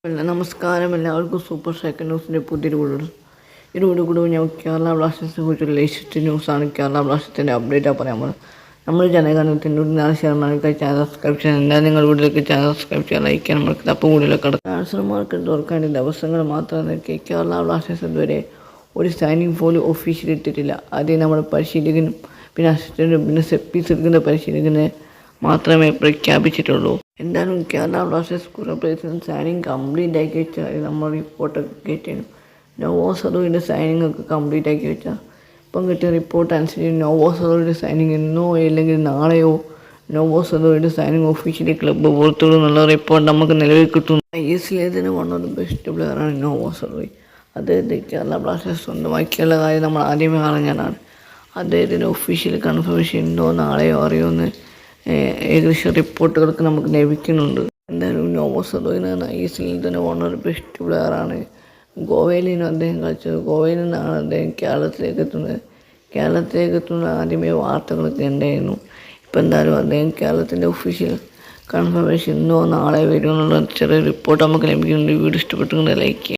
നമസ്കാരം, എല്ലാവർക്കും super second ന്യൂസിൻ്റെ പുതിയൊരു ഞാൻ കേരള ബ്ലാസ്റ്റേഴ്സിനെ കുറിച്ചുള്ള ലേറ്റസ്റ്റ് ന്യൂസാണ്. കേരള ബ്ലാസ്റ്റേഴ്സിൻ്റെ അപ്ഡേറ്റാണ് പറയാൻ പോകുന്നത്. നമ്മൾ ജനഗണത്തിൻ്റെ 4 ശതമാനമൊക്കെ ചാനൽ സബ്സ്ക്രൈബ് ചെയ്യാൻ എന്തായാലും നിങ്ങൾ വീട്ടിലേക്ക് ചാനൽ സബ്സ്ക്രൈബ് ചെയ്യാൻ ലൈക്ക് നമുക്ക് അപ്പോൾ കൂടുതലൊക്കെ കിടക്കും. ട്രാൻസ്ഫർമാർക്ക് തുറക്കാൻ ദിവസങ്ങൾ മാത്രം കേരള ബ്ലാസ്റ്റേഴ്സ് ഇതുവരെ ഒരു സൈനിങ് പോലും ഒഫീഷ്യലി ഇട്ടിട്ടില്ല. ആദ്യം നമ്മുടെ പരിശീലകനും പിന്നെ അസിസ്റ്റൻറ്റും പിന്നെ സെപ്പീസ് എടുക്കുന്ന പരിശീലകനെ മാത്രമേ പ്രഖ്യാപിച്ചിട്ടുള്ളൂ. എന്തായാലും കേരള ബ്ലാസ്റ്റേഴ്സ് കുറെ പ്ലേയേഴ്സിന് സൈനിങ് കംപ്ലീറ്റ് ആക്കി വെച്ചാൽ നമ്മൾ റിപ്പോർട്ടൊക്കെ കേട്ടിരുന്നു. നോവോ സദോയുടെ സൈനിങ് ഒക്കെ കംപ്ലീറ്റ് ആക്കി വെച്ചാൽ ഇപ്പം കിട്ടിയ റിപ്പോർട്ട് അനുസരിച്ച് നോവോ സദോയുടെ സൈനിങ് ഇന്നോ അല്ലെങ്കിൽ നാളെയോ നോവോ സദോയുടെ സൈനിങ് ഒഫീഷ്യലി ക്ലബ്ബ് പുറത്തുള്ളൂ എന്നുള്ള റിപ്പോർട്ട് നമുക്ക് നിലവിൽ കിട്ടുന്നു. ISL one of the best പ്ലെയറാണ് നോവോ സദോയ്. അദ്ദേഹത്തെ കേരള ബ്ലാസ്റ്റേഴ്സ് സ്വന്തമാക്കിയുള്ള കാര്യം നമ്മൾ ആദ്യമേ അറിഞ്ഞതാണ്. അദ്ദേഹത്തിന് ഒഫീഷ്യലി കൺഫർമേഷൻ ഇന്നോ നാളെയോ അറിയുമെന്ന് ഏകദേശം റിപ്പോർട്ടുകളൊക്കെ നമുക്ക് ലഭിക്കുന്നുണ്ട്. എന്തായാലും നോവോ സദോയ് എന്ന് പറഞ്ഞാൽ ISL one of the best പ്ലെയറാണ്. ഗോവയിൽ നിന്നും അദ്ദേഹം കളിച്ചത്. ഗോവയിൽ നിന്നാണ് അദ്ദേഹം കേരളത്തിലേക്ക് എത്തുന്ന ആദ്യമേ വാർത്തകളൊക്കെ ഉണ്ടായിരുന്നു. ഇപ്പം എന്തായാലും അദ്ദേഹം കേരളത്തിൻ്റെ ഒഫീഷ്യൽ കൺഫർമേഷൻ ഇന്നോ നാളെ വരുമെന്നുള്ള ചെറിയ റിപ്പോർട്ട് നമുക്ക് ലഭിക്കുന്നുണ്ട്. വീഡിയോ ഇഷ്ടപ്പെട്ടെങ്കിൽ ലൈക്ക് ചെയ്യുക.